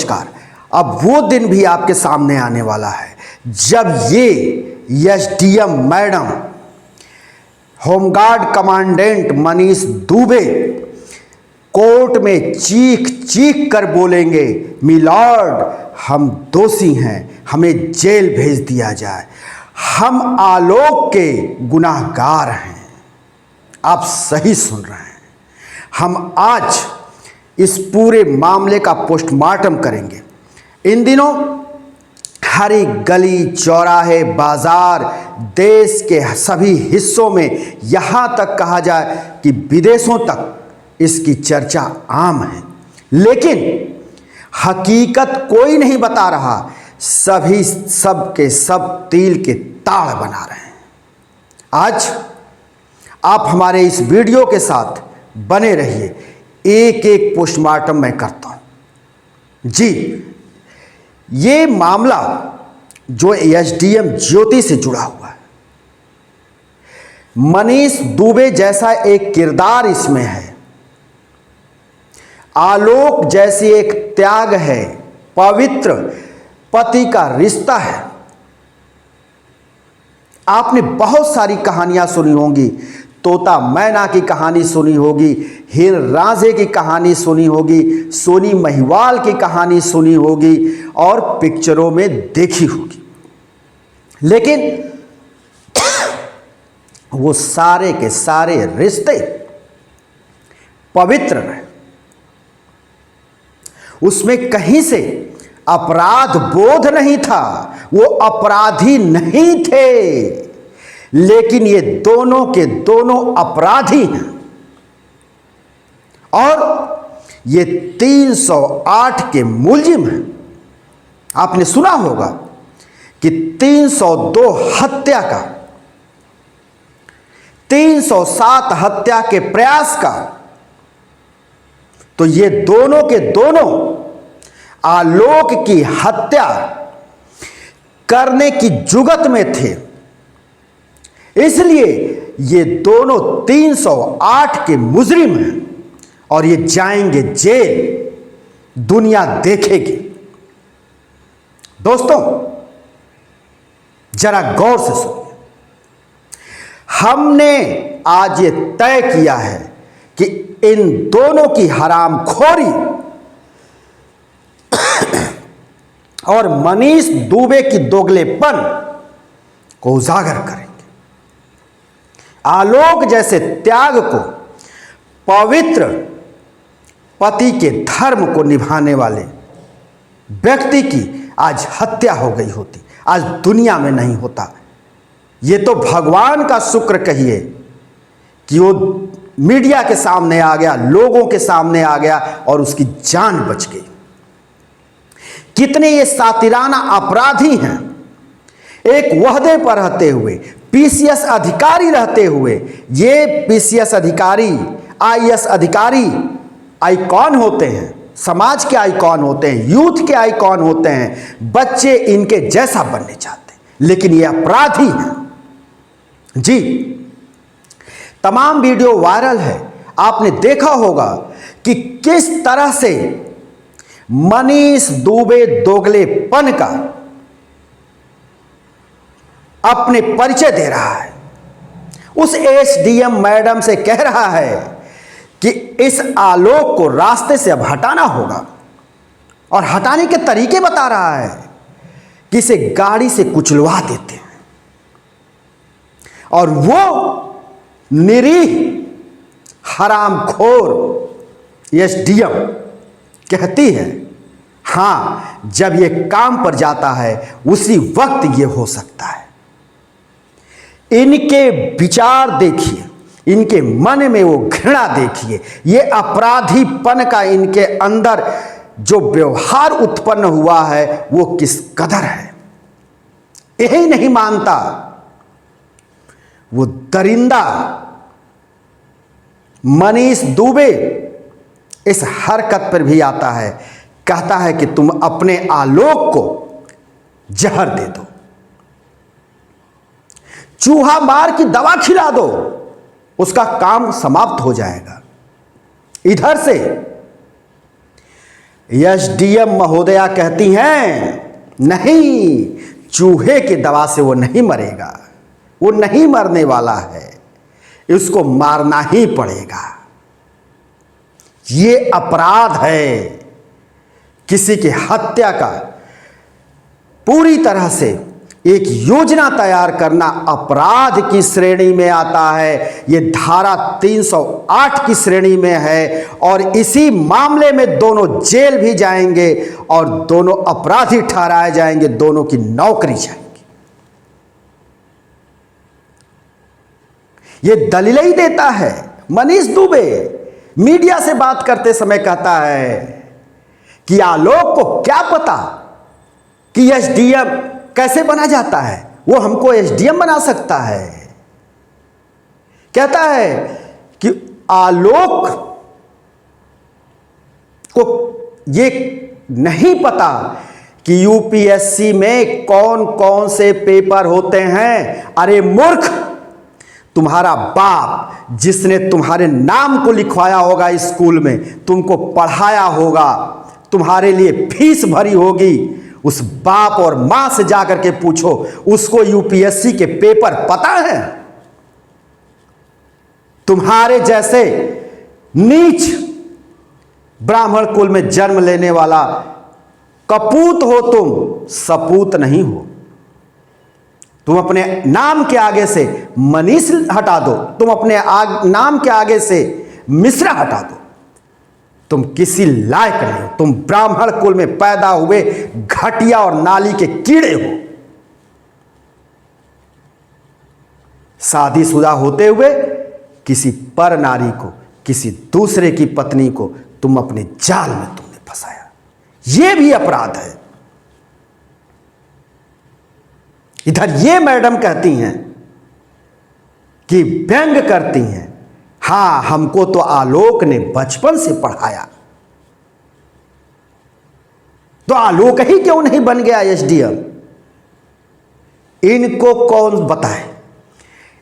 नमस्कार। अब वो दिन भी आपके सामने आने वाला है जब ये SDM madam, home guard commandant Manish Dubey court में चीख चीख कर बोलेंगे, मिलॉर्ड हम दोषी हैं, हमें जेल भेज दिया जाए, हम आलोक के गुनाहगार हैं। आप सही सुन रहे हैं। हम आज इस पूरे मामले का पोस्टमार्टम करेंगे। इन दिनों हर एक गली चौराहे बाजार देश के सभी हिस्सों में, यहाँ तक कहा जाए कि विदेशों तक इसकी चर्चा आम है, लेकिन हकीकत कोई नहीं बता रहा। सभी सब के सब तिल के ताड़ बना रहे हैं। आज आप हमारे इस वीडियो के साथ बने रहिए। एक एक पोस्टमार्टम मैं करता हूं। जी, ये मामला जो एसडीएम ज्योति से जुड़ा हुआ है, मनीष दुबे जैसा एक किरदार इसमें है, आलोक जैसी एक त्याग है, पवित्र पति का रिश्ता है। आपने बहुत सारी कहानियां सुनी होंगी, तोता मैना की कहानी सुनी होगी, हीर रांझे की कहानी सुनी होगी, सोनी महिवाल की कहानी सुनी होगी और पिक्चरों में देखी होगी, लेकिन वो सारे के सारे रिश्ते पवित्र रहे। उसमें कहीं से अपराध बोध नहीं था, वो अपराधी नहीं थे, लेकिन ये दोनों के दोनों अपराधी हैं। और ये 308 के मुलजिम हैं। आपने सुना होगा कि 302 हत्या का, 307 हत्या के प्रयास का, तो ये दोनों के दोनों आलोक की हत्या करने की जुगत में थे। इसलिए ये दोनों 308 के मुजरिम हैं और ये जाएंगे जेल, दुनिया देखेगी। दोस्तों, जरा गौर से सुनिए। हमने आज ये तय किया है कि इन दोनों की हरामखोरी और मनीष दुबे की दोगलेपन को उजागर करेंगे। आलोक जैसे त्याग को, पवित्र पति के धर्म को निभाने वाले व्यक्ति की आज हत्या हो गई होती, आज दुनिया में नहीं होता। ये तो भगवान का शुक्र कहिए कि वो मीडिया के सामने आ गया, लोगों के सामने आ गया और उसकी जान बच गई। कितने ये सातिराना अपराधी हैं, एक वहदे पर रहते हुए, पीसीएस अधिकारी रहते हुए। ये पीसीएस अधिकारी, आईएएस अधिकारी आइकॉन होते हैं, समाज के आइकॉन होते हैं, यूथ के आइकॉन होते हैं। बच्चे इनके जैसा बनने चाहते हैं, लेकिन ये अपराधी हैं। जी, तमाम वीडियो वायरल है। आपने देखा होगा कि किस तरह से मनीष दुबे दोगलेपन का अपने परिचय दे रहा है। उस एसडीएम मैडम से कह रहा है कि इस आलोक को रास्ते से अब हटाना होगा, और हटाने के तरीके बता रहा है कि इसे गाड़ी से कुचलवा देते हैं। और वो निरीह हरामखोर एसडीएम कहती है, हाँ, जब ये काम पर जाता है उसी वक्त ये हो सकता है। इनके विचार देखिए, इनके मन में वो घृणा देखिए, ये अपराधीपन का इनके अंदर जो व्यवहार उत्पन्न हुआ है वो किस कदर है। यही नहीं मानता, वो दरिंदा मनीष दुबे इस हरकत पर भी आता है, कहता है कि तुम अपने आलोक को जहर दे दो, चूहा मार की दवा खिला दो, उसका काम समाप्त हो जाएगा। इधर से एसडीएम महोदया कहती हैं नहीं, चूहे की दवा से वो नहीं मरेगा, वो नहीं मरने वाला है, इसको मारना ही पड़ेगा। ये अपराध है, किसी की हत्या का पूरी तरह से एक योजना तैयार करना अपराध की श्रेणी में आता है। ये धारा 308 की श्रेणी में है और इसी मामले में दोनों जेल भी जाएंगे और दोनों अपराधी ठहराए जाएंगे, दोनों की नौकरी जाएगी। ये दलीलें ही देता है। मनीष दुबे मीडिया से बात करते समय कहता है कि आलोक को क्या पता कि एसडीएम कैसे बना जाता है, वो हमको एसडीएम बना सकता है। कहता है कि आलोक को ये नहीं पता कि यूपीएससी में कौन कौन से पेपर होते हैं। अरे मूर्ख, तुम्हारा बाप जिसने तुम्हारे नाम को लिखवाया होगा स्कूल में, तुमको पढ़ाया होगा, तुम्हारे लिए फीस भरी होगी, उस बाप और मां से जाकर के पूछो, उसको यूपीएससी के पेपर पता है? तुम्हारे जैसे नीच ब्राह्मण कुल में जन्म लेने वाला कपूत हो तुम, सपूत नहीं हो। तुम अपने नाम के आगे से मनीष हटा दो, तुम अपने नाम के आगे से मिश्रा हटा दो, तुम किसी लायक नहीं हो। तुम ब्राह्मण कुल में पैदा हुए घटिया और नाली के कीड़े हो। शादीशुदा होते हुए किसी पर नारी को, किसी दूसरे की पत्नी को तुम अपने जाल में तुमने फंसाया, यह भी अपराध है। इधर ये मैडम कहती हैं कि व्यंग करती हैं, हाँ हमको तो आलोक ने बचपन से पढ़ाया, तो आलोक ही क्यों नहीं बन गया एसडीएम? इनको कौन बताए?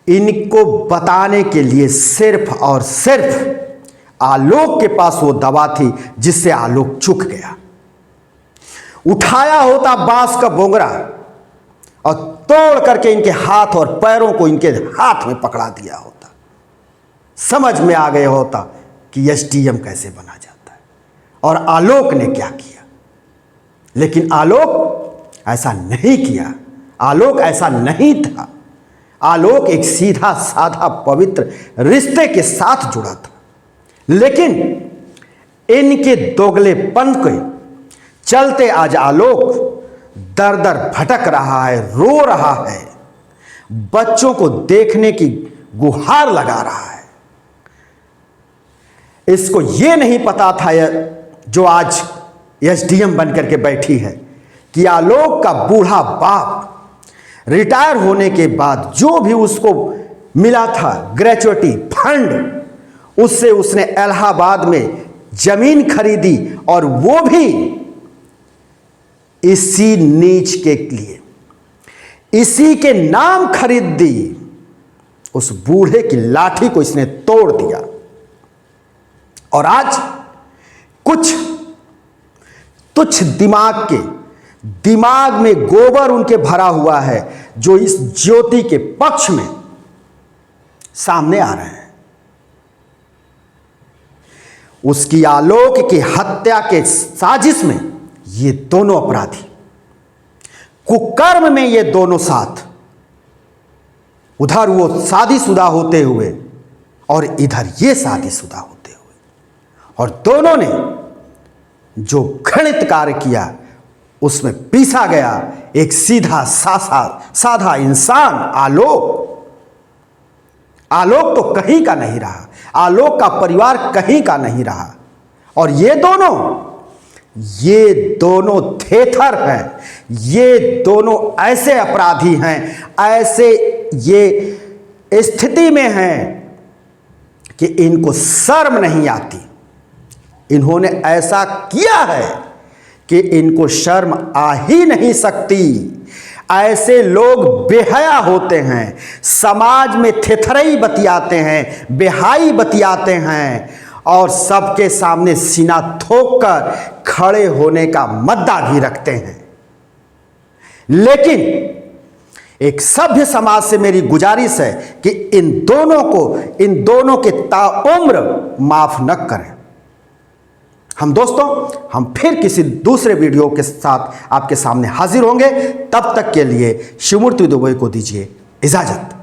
इनको बताने के लिए सिर्फ और सिर्फ आलोक के पास वो दवा थी जिससे आलोक चूक गया। उठाया होता बांस का बोंगरा और तोड़ करके इनके हाथ और पैरों को इनके हाथ में पकड़ा दिया होता, समझ में आ गया होता कि एसडीएम कैसे बना जाता है और आलोक ने क्या किया। लेकिन आलोक ऐसा नहीं किया, आलोक ऐसा नहीं था। आलोक एक सीधा साधा पवित्र रिश्ते के साथ जुड़ा था, लेकिन इनके दोगलेपन के चलते आज आलोक दर दर भटक रहा है, रो रहा है, बच्चों को देखने की गुहार लगा रहा है। इसको यह नहीं पता था जो आज एसडीएम बन करके बैठी है कि आलोक का बूढ़ा बाप रिटायर होने के बाद जो भी उसको मिला था ग्रेचुइटी फंड, उससे उसने इलाहाबाद में जमीन खरीदी और वो भी इसी नीच के लिए, इसी के नाम खरीद दी। उस बूढ़े की लाठी को इसने तोड़ दिया और आज कुछ तुच्छ दिमाग में गोबर उनके भरा हुआ है जो इस ज्योति के पक्ष में सामने आ रहे हैं। उसकी आलोक की हत्या के साजिश में ये दोनों अपराधी, कुकर्म में ये दोनों साथ, उधर वो शादीशुदा होते हुए और इधर ये शादीशुदा होते हुए, और दोनों ने जो घृणित कार्य किया उसमें पीसा गया एक सीधा साधा इंसान आलोक तो कहीं का नहीं रहा, आलोक का परिवार कहीं का नहीं रहा। और ये दोनों थेथर हैं, ये दोनों ऐसे अपराधी हैं, ऐसे ये स्थिति में हैं कि इनको शर्म नहीं आती। इन्होंने ऐसा किया है कि इनको शर्म आ ही नहीं सकती। ऐसे लोग बेहया होते हैं, समाज में थेथरई बतियाते हैं, बेहाई बतियाते हैं और सबके सामने सीना ठोक कर खड़े होने का मद्दा भी रखते हैं। लेकिन एक सभ्य समाज से मेरी गुजारिश है कि इन दोनों के ताउम्र माफ न करें। हम फिर किसी दूसरे वीडियो के साथ आपके सामने हाजिर होंगे। तब तक के लिए शिवमूर्ति दुबे को दीजिए इजाजत।